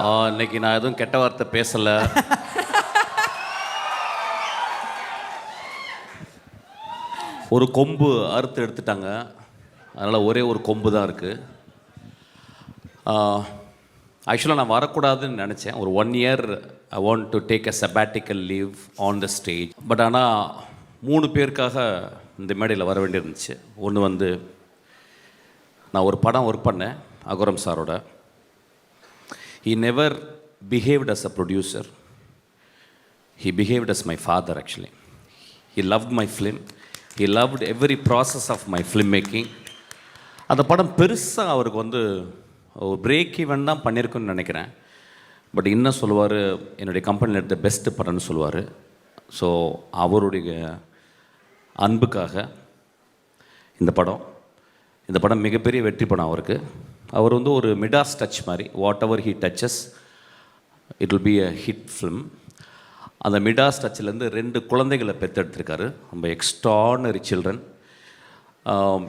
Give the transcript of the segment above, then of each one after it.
இன்னைக்கு நான் எதுவும் கெட்ட வார்த்தை பேசலை. ஒரு கொம்பு அறுத்து எடுத்துட்டாங்க, அதனால் ஒரே ஒரு கொம்பு தான் இருக்குது. ஆக்சுவலாக நான் வரக்கூடாதுன்னு நினச்சேன். ஒரு 1 year I want to take a sabbatical leave on the stage. But ஆனால் 3 பேருக்காக இந்த மேடையில் வர வேண்டியிருந்துச்சு. ஒன்று வந்து நான் ஒரு படம் ஒர்க் பண்ணேன் அகரம் சாரோட. He never behaved as a producer. He behaved as my father actually. He loved my film. He loved every process of my filmmaking. அந்த படம் பெருசாக அவருக்கு வந்து ஒரு பிரேக் ஈவன் தான் பண்ணியிருக்குன்னு நினைக்கிறேன். பட் இன்னும் சொல்லுவார், என்னுடைய கம்பெனியில் எடுத்த பெஸ்ட்டு படம்னு சொல்லுவார். ஸோ அவருடைய அன்புக்காக இந்த படம் மிகப்பெரிய வெற்றி படம் அவருக்கு. அவர் வந்து ஒரு மிடாஸ் டச் மாதிரி, whatever he touches it will be a hit film. அந்த மிடாஸ் டச்சிலேருந்து 2 குழந்தைகளை பெற்றெடுத்திருக்காரு. ரொம்ப எக்ஸ்ட்ரானரி சில்ட்ரன்.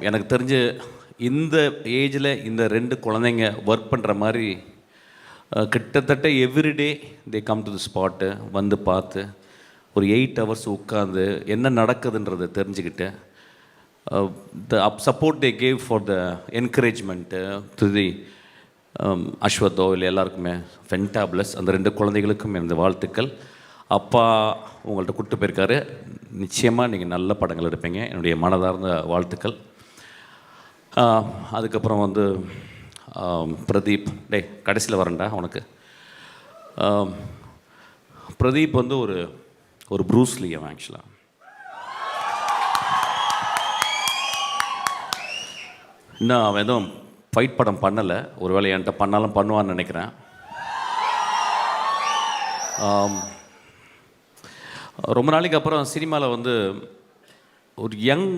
எனக்கு தெரிஞ்சு இந்த ஏஜில் இந்த 2 குழந்தைங்க ஒர்க் பண்ணுற மாதிரி கிட்டத்தட்ட everyday they come to the spot, வந்து பார்த்து ஒரு 8 hours உட்காந்து என்ன நடக்குதுன்றதை தெரிஞ்சுக்கிட்டு the support they gave for the encouragement to the அஸ்வத்தோ இல்லை எல்லாருக்குமே ஃபென்டாப்ளஸ். அந்த 2 குழந்தைகளுக்கும் எனது வாழ்த்துக்கள். அப்பா உங்கள்கிட்ட கூப்பிட்டு போயிருக்காரு. நிச்சயமாக நீங்கள் நல்ல படங்கள் எடுப்பீங்க. என்னுடைய மனதார்ந்த வாழ்த்துக்கள். அதுக்கப்புறம் வந்து பிரதீப், கடைசியில் வரேன்டா உனக்கு. பிரதீப் வந்து ஒரு ப்ரூஸ்லி அவன் ஆக்சுவலாக. இன்னும் அவன் எதுவும் ஃபைட் படம் பண்ணலை. ஒரு வேளை என்கிட்ட பண்ணாலும் பண்ணுவான்னு நினைக்கிறேன். ரொம்ப நாளைக்கு அப்புறம் சினிமாவில் வந்து ஒரு யங்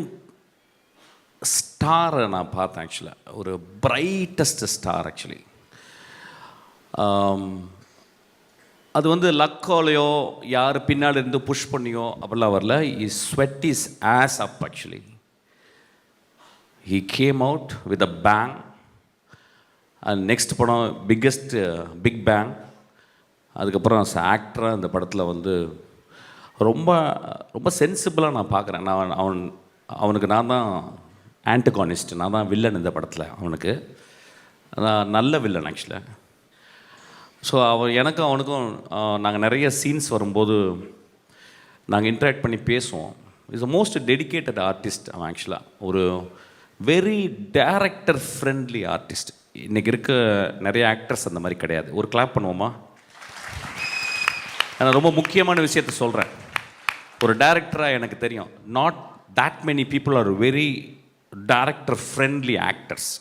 ஸ்டாரை நான் பார்த்தேன் ஆக்சுவலாக. ஒரு பிரைட்டஸ்ட் ஸ்டார் ஆக்சுவலி. அது வந்து லக்கோலையோ யார் பின்னாடி இருந்து புஷ் பண்ணியோ அப்படிலாம் வரல. Is sweat is as up actually. He came out with a bang. And next படம் பிக்கெஸ்ட் பிக் பேங். அதுக்கப்புறம் ஆக்டராக இந்த படத்தில் வந்து ரொம்ப ரொம்ப சென்சிபிளாக நான் பார்க்குறேன். அவனுக்கு நான் தான் ஆன்டகானிஸ்ட், நான் தான் வில்லன் இந்த படத்தில். அவனுக்கு நான் நல்ல வில்லன் ஆக்சுவலாக. ஸோ எனக்கும் அவனுக்கும் நாங்கள் நிறைய சீன்ஸ் வரும்போது நாங்கள் இன்ட்ராக்ட் பண்ணி பேசுவோம். Is a most dedicated artist அவன் ஆக்சுவலாக. ஒரு வெரி டைரக்டர் ஃப்ரெண்ட்லி ஆர்டிஸ்ட். இன்றைக்கி இருக்க நிறைய ஆக்டர்ஸ் அந்த மாதிரி கிடையாது. ஒரு கிளாப் பண்ணுவோமா? நான் ரொம்ப முக்கியமான விஷயத்த சொல்கிறேன். ஒரு டைரக்டராக எனக்கு தெரியும், not that many people are very director friendly actors.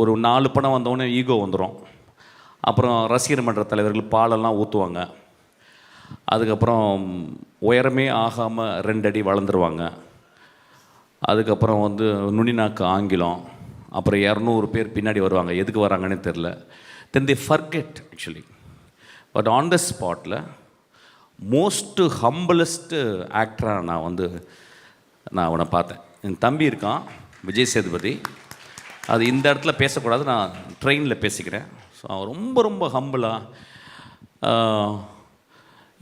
ஒரு 4 படம் வந்தோடனே ஈகோ வந்துடும். அப்புறம் ரசிகர் மன்ற தலைவர்கள் பாலெல்லாம் ஊற்றுவாங்க. அதுக்கப்புறம் உயரமே ஆகாமல் 2 அடி வளர்ந்துருவாங்க. அதுக்கப்புறம் வந்து நுனிநாக்கு ஆங்கிலம். அப்புறம் 200 பேர் பின்னாடி வருவாங்க, எதுக்கு வராங்கன்னு தெரில. Then they forget actually. But on the ஸ்பாட்டில் மோஸ்ட்டு ஹம்பிளஸ்ட்டு ஆக்டராக நான் அவனை பார்த்தேன். என் தம்பி இருக்கான் விஜய் சேதுபதி. அது இந்த இடத்துல பேசக்கூடாது, நான் ட்ரெயினில் பேசிக்கிறேன். ஸோ அவன் ரொம்ப ரொம்ப ஹம்பிளாக.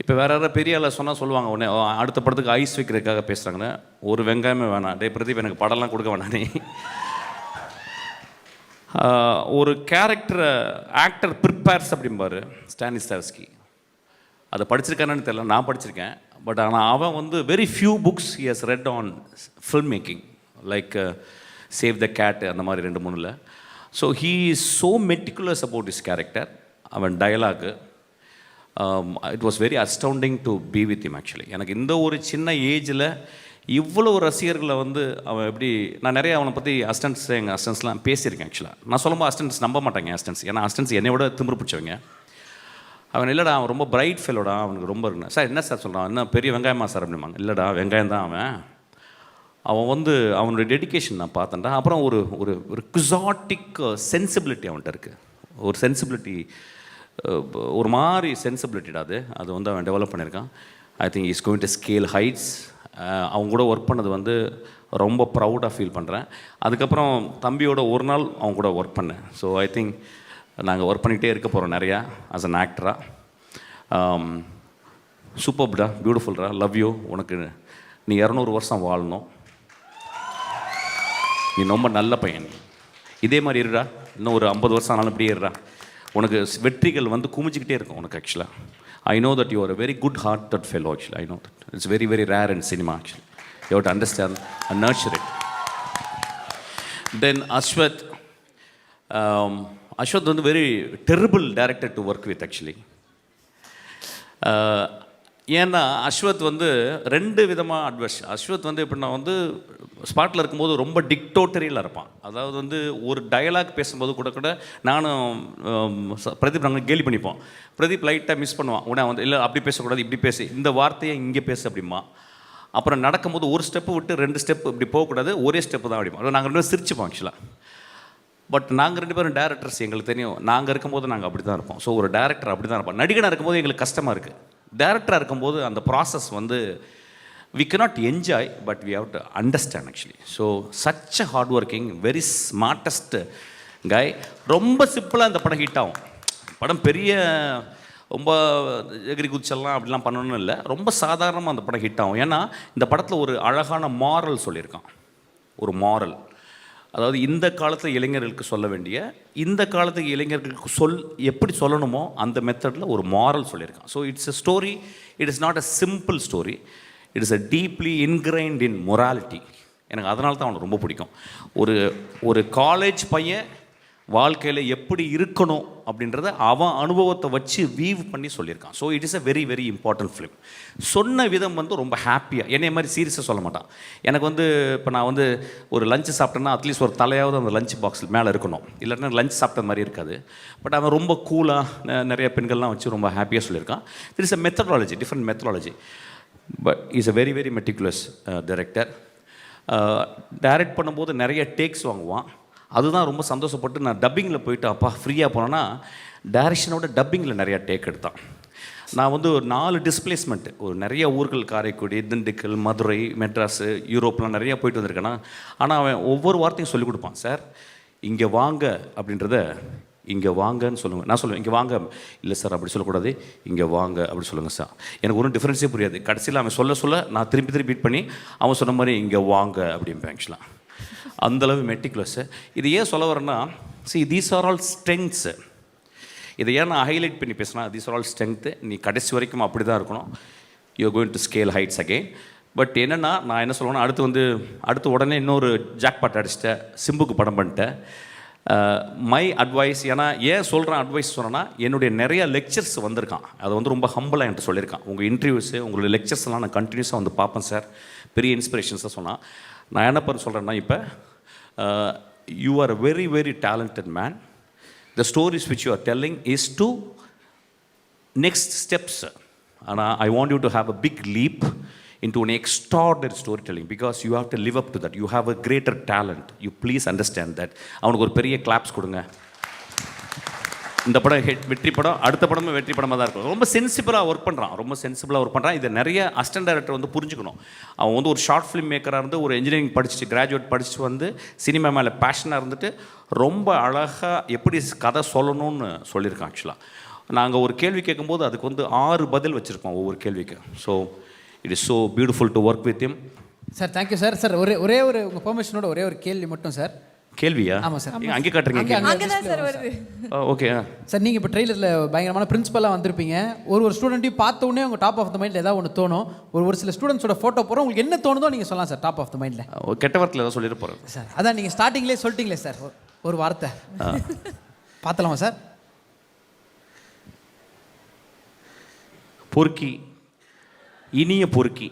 இப்போ வேறு யாராவது பெரிய ஆளை சொன்னால் சொல்லுவாங்க, உடனே அடுத்த படத்துக்கு ஐஸ் வைக்கிறதுக்காக பேசுகிறாங்கன்னு. ஒரு வெங்காயமே வேணாம். பிரதீப் எனக்கு படம்லாம் கொடுக்க வேணாம் நீ. ஒரு கேரக்டரை ஆக்டர் ப்ரிப்பேர்ஸ் அப்படிம்பார் ஸ்டானிஸ்லாவ்ஸ்கி. அதை படிச்சிருக்கானு தெரியல, நான் படிச்சிருக்கேன். பட் ஆனால் அவன் வந்து very few books he has read on film making, like Save the Cat அந்த மாதிரி 2-3. So he is so meticulous about his character. அவன் dialogue it was very astounding to be with him actually. எனக்கு இந்த ஒரு சின்ன ஏஜில் இவ்வளோ ரசிகர்களை வந்து அவன் எப்படி, நான் நிறைய அவனை பற்றி எங்கள் அசிஸ்டன்ஸ்லாம் பேசியிருக்கேன் ஆக்சுவலாக. நான் சொல்லும்போது அசிஸ்டன்ஸ் நம்ப மாட்டாங்க அசிஸ்டன்ஸ், ஏன்னா அசிஸ்டன்ஸ் என்னை விட திமிரு பிடிச்சவங்க. அவன் இல்லைடா அவன் ரொம்ப பிரைட் ஃபெல்லோடா, அவனுக்கு ரொம்ப இருக்குண்ணா. சார் என்ன சார் சொல்கிறான், என்ன பெரிய வெங்காயமா சார் அப்படிம்பாங்க. இல்லைடா வெங்காயம் தான் அவன் வந்து அவனுடைய டெடிக்கேஷன் நான் பார்த்தேன்டா. அப்புறம் ஒரு ஒரு குசாட்டிக் சென்சிபிலிட்டி அவன்கிட்ட இருக்குது. ஒரு சென்சிபிலிட்டி, ஒரு மாதிரி சென்சிபிலிட்டிடா அது வந்து அவன் டெவலப் பண்ணியிருக்கான். I think is going to scale heights. அவங்க கூட ஒர்க் பண்ணது வந்து ரொம்ப ப்ரௌடாக ஃபீல் பண்ணுறேன். அதுக்கப்புறம் தம்பியோட ஒரு நாள் அவங்க கூட ஒர்க் பண்ணேன். ஸோ ஐ திங்க் நாங்கள் ஒர்க் பண்ணிகிட்டே இருக்க போகிறோம் நிறையா ஆஸ் அன் ஆக்டராக. சூப்பர்டா, பியூட்டிஃபுல்டா, லவ் யூ. உனக்கு நீ 200 வருஷம் வாழணும். நீ ரொம்ப நல்ல பையன். இதே மாதிரி இருடா, இன்னும் ஒரு 50 வருஷம் ஆனாலும் இப்படியே இருடா. உனக்கு வெற்றிகள் வந்து குமிஞ்சிக்கிட்டே இருக்கும் உனக்கு. ஆக்சுவலாக I know that you are a very good hearted fellow. Actually I know that it's very very rare in cinema. Actually you have to understand and nurture it. Then Ashwath வந்து very terrible director to work with actually. ஏன்னா அஸ்வத் வந்து 2 விதமாக advice. Ashwath வந்து எப்படின்னா வந்து ஸ்பாட்டில் இருக்கும்போது ரொம்ப டிக்டோட்டரியில் இருப்பான். அதாவது வந்து ஒரு டயலாக் பேசும்போது கூட நானும் பிரதீப் நாங்கள் கேலி பண்ணிப்போம். பிரதீப் லைட்டாக மிஸ் பண்ணுவான். உடனே வந்து இல்லை அப்படி பேசக்கூடாது, இப்படி பேசு, இந்த வார்த்தையை இங்கே பேசு அப்படிமா. அப்புறம் நடக்கும்போது ஒரு ஸ்டெப்பு விட்டு 2 ஸ்டெப்பு இப்படி போகக்கூடாது, ஒரே ஸ்டெப்பு தான் அப்படிமா. நாங்கள் 2 பேரும் சிரிச்சுப்போம் ஆக்சுவலாக. பட் நாங்கள் 2 பேரும் டேரக்டர்ஸ், எங்களுக்கு தெரியும் நாங்கள் இருக்கும்போது நாங்கள் அப்படி தான் இருப்போம். ஸோ ஒரு டேரக்டர் அப்படி தான் இருப்போம். நடிகனாக இருக்கும்போது எங்களுக்கு கஷ்டமாக இருக்குது. டேரக்டராக இருக்கும்போது அந்த ப்ராசஸ் வந்து we cannot enjoy but we have to understand actually. So such a hard working, very smartest guy. ரொம்ப சிம்பிளாக இந்த படம் ஹிட் ஆகும். படம் பெரிய ரொம்ப எகிரி குச்செல்லாம் அப்படிலாம் பண்ணணும்னு இல்லை, ரொம்ப சாதாரணமாக அந்த படம் ஹிட் ஆகும். ஏன்னா இந்த படத்தில் ஒரு அழகான மாரல் சொல்லியிருக்கான். ஒரு மாரல், அதாவது இந்த காலத்தில் இளைஞர்களுக்கு சொல்ல வேண்டிய, இந்த காலத்துக்கு இளைஞர்களுக்கு எப்படி சொல்லணுமோ அந்த மெத்தடில் ஒரு மாரல் சொல்லியிருக்கான். So it's a story, it is not a simple story, it is a deeply இன்கிரைன்ட் in morality. எனக்கு அதனால தான் அவனுக்கு ரொம்ப பிடிக்கும். ஒரு காலேஜ் பையன் வாழ்க்கையில் எப்படி இருக்கணும் அப்படின்றத அவன் அனுபவத்தை வச்சு வீவ் பண்ணி சொல்லியிருக்கான். So it is a very very important film. சொன்ன விதம் வந்து ரொம்ப ஹாப்பியாக, என்னை மாதிரி சீரியஸாக சொல்ல மாட்டான். எனக்கு வந்து இப்போ நான் வந்து ஒரு லஞ்சு சாப்பிட்டேன்னா அட்லீஸ்ட் ஒரு தலையாவது அந்த லஞ்ச் பாக்ஸில் மேலே இருக்கணும், இல்லைன்னா லஞ்ச் சாப்பிட்ட மாதிரி இருக்காது. பட் அவன் ரொம்ப கூலாக நிறைய பெண்கள்லாம் வச்சு ரொம்ப ஹாப்பியாக சொல்லியிருக்கான். That is a methodology, different methodology. But is a very very meticulous director. Direct பண்ணும்போது நிறைய டேக்ஸ் வாங்குவான். அதுதான் ரொம்ப சந்தோஷப்பட்டு நான் டப்பிங்கில் போயிட்டு அப்பா ஃப்ரீயாக போனேன்னா டைரக்ஷனோட டப்பிங்கில் நிறையா டேக் எடுத்தான். நான் வந்து ஒரு 4 டிஸ்பிளேஸ்மெண்ட்டு, ஒரு நிறைய ஊர்கள், காரைக்குடி, திண்டுக்கல், மதுரை, மெட்ராஸு, யூரோப்லாம் நிறையா போயிட்டு வந்திருக்கேன்னா. ஆனால் அவன் ஒவ்வொரு வார்த்தையும் சொல்லிக் கொடுப்பான். சார் இங்கே வாங்க அப்படின்றத இங்கே வாங்கன்னு சொல்லுங்கள். நான் சொல்லுவேன் இங்கே வாங்க, இல்லை சார் அப்படி சொல்லக்கூடாது, இங்கே வாங்க அப்படி சொல்லுங்கள் சார். எனக்கு ஒன்றும் டிஃப்ரென்ஸே புரியாது. கடைசியில் அவன் சொல்ல நான் திருப்பி பீட் பண்ணி அவன் சொன்ன மாதிரி இங்கே வாங்க அப்படிம்பேன். ஆக்சுவலாக அந்தளவு மெட்டிகுலஸ்ஸு. இது ஏன் சொல்ல வரேன்னா, தீஸ் ஆர் ஆல் ஸ்ட்ரெங்க்ஸு. இதை ஏன் நான் ஹைலைட் பண்ணி பேசினா, தீஸ் ஆர் ஆல் ஸ்ட்ரெங்க்த்து. நீ கடைசி வரைக்கும் அப்படி தான் இருக்கணும். You are going to scale heights again. But என்னென்னா நான் என்ன சொல்லுவேன்னா, அடுத்து உடனே இன்னொரு ஜாக்பாட் அடிச்சிட்டேன், சிம்புக்கு படம் பண்ணிட்டேன். மை அட்வைஸ், ஏன்னா ஏன் சொல்கிறேன் அட்வைஸ் சொன்னேன்னா, என்னுடைய நிறைய லெக்சர்ஸ் வந்திருக்கான். அதை வந்து ரொம்ப ஹம்பிளாக என்கிட்ட சொல்லியிருக்கான். உங்கள் இன்டர்வியூஸு, உங்களுடைய லெக்சர்ஸ்லாம் நான் கண்டினியூஸாக வந்து பார்ப்பேன் சார், பெரிய இன்ஸ்பிரேஷன்ஸாக சொன்னான். நான் என்ன பண்ண சொல்கிறேன்னா, இப்போ you are a very very talented man. The stories which you are telling is to next steps. ஆனால் I want you to have a big leap into an extraordinary storytelling because you have to live up to that. You have a greater talent. You please understand that. அவனுக்கு ஒரு பெரிய claps கொடுங்க. இந்த படம் வெற்றி படம், அடுத்த படமும் வெற்றி படமாக தான் இருக்கும். ரொம்ப சென்சிபிளாக ஒர்க் பண்ணுறான். இதை நிறைய அசிஸ்டன்ட் டைரக்டர் வந்து புரிஞ்சுக்கணும். அவன் வந்து ஒரு ஷார்ட் ஃபிலிம் மேக்கராக இருந்து, ஒரு இன்ஜினியரிங் படிச்சுட்டு, கிராஜுவேட் படிச்சுட்டு வந்து சினிமா மேலே பேஷனாக இருந்துட்டு ரொம்ப அழகாக எப்படி கதை சொல்லணும்னு சொல்லியிருக்கான். ஆக்சுவலாக நாங்கள் ஒரு கேள்வி கேட்கும்போது அதுக்கு வந்து 6 பதில் வச்சுருக்கோம் ஒவ்வொரு கேள்விக்கு. So it is so beautiful to work with him. Sir thank you sir. Sir ஒரே ஒரு உங்கள் பெர்மிஷனோட ஒரே ஒரு கேள்வி மட்டும் சார். கேள்வியா? ஆமாம் சார். அங்கே காட்டுறீங்க. ஓகே சார், நீங்கள் இப்போ ட்ரெயிலரில் பயங்கரமான பிரின்சிபலாக வந்திருப்பீங்க. ஒரு ஸ்டூடெண்ட்டையும் பார்த்த உடனே உங்கள் டாப் ஆஃப் த மைண்டில் ஏதாவது ஒன்று தோணும். ஒரு சில ஸ்டூடெண்ட்ஸோட ஃபோட்டோ போகிறோம், உங்களுக்கு என்ன தோணுதோ நீங்கள் சொல்லலாம் சார். டாப் ஆஃப் த மைண்டில் கெட்ட வார்த்தையில் ஏதாவது சொல்லிட்டு போகிறேன் சார். அதான் நீங்கள் ஸ்டார்டிங்லேயே சொல்லிட்டீங்களே சார் ஒரு வார்த்தை. பார்த்தலாமா சார்? பொறுக்கி, இனிய பொறுக்கி.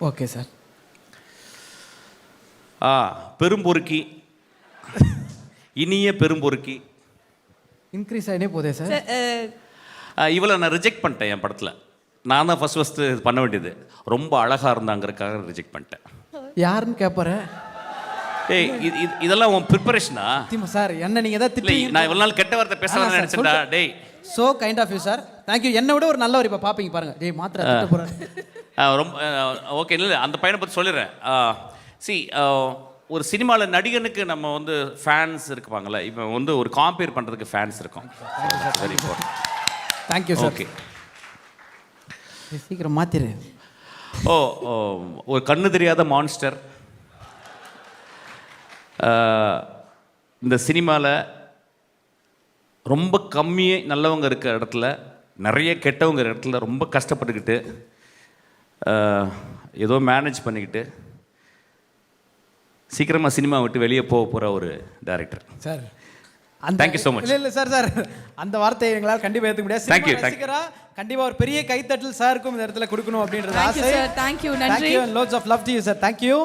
Okay sir. பெரும்பொறுக்கி, இனிய பெரும்பொறுக்கி. இன்க்ரீஸ் ஆகினே போதே சார். இவளை நான் ரிஜெக்ட் பண்ணிட்டேன் என் படத்தில். நான் தான் ஃபஸ்ட்டு பண்ண வேண்டியது. ரொம்ப அழகாக இருந்தாங்கிறதுக்காக ரிஜெக்ட் பண்ணிட்டேன். யாருன்னு கேட்பாரு? ஏய் இதெல்லாம் உன் ப்ரிப்பரேஷனா? சார் என்ன நீங்கள் எதாவது திட்டி, நான் இவ்வளோ நாள் கெட்ட வார்த்தை பேசலாம்னு நினச்சேன்டா. டேய் so kind of you sir. Thank you. என்னை விட ஒரு நல்லவர் இப்போ பார்ப்பீங்க பாருங்கள். டேய் மாத்திரை போகிறேன். ரொம்ப ஓகே. இல்லை அந்த பையனை பற்றி சொல்லிடுறேன். ஒரு சினிமாவில் நடிகனுக்கு நம்ம வந்து ஃபேன்ஸ் இருப்பாங்கல்ல, இப்போ வந்து ஒரு காம்பேர் பண்ணுறதுக்கு ஃபேன்ஸ் இருக்கும். Very important. Thank you sir. Okay. சீக்கிரம் மாத்திரு. ஓ ஒரு கண்ணு தெரியாத மான்ஸ்டர். இந்த சினிமாவில் ரொம்ப கம்மியே நல்லவங்க இருக்கிற இடத்துல, நிறைய கெட்டவங்க இடத்துல ரொம்ப கஷ்டப்பட்டுக்கிட்டு ஏதோ மேனேஜ் பண்ணிக்கிட்டு சீக்கிரமாக சினிமா விட்டு வெளியே போக போகிற ஒரு director sir. Thank you so much. இல்லை சார் அந்த வார்த்தையை எங்களால் கண்டிப்பாக ஏற்றுக்க முடியாது. Thank you. ரசிகரா கண்டிப்பாக ஒரு பெரிய கைத்தட்டல் சாருக்கும் இந்த இடத்துல கொடுக்கணும் அப்படின்றது Thank you, ஆசை. sir. Thank you. நன்றி. Thank you and loads of love to you, sir. Thank you.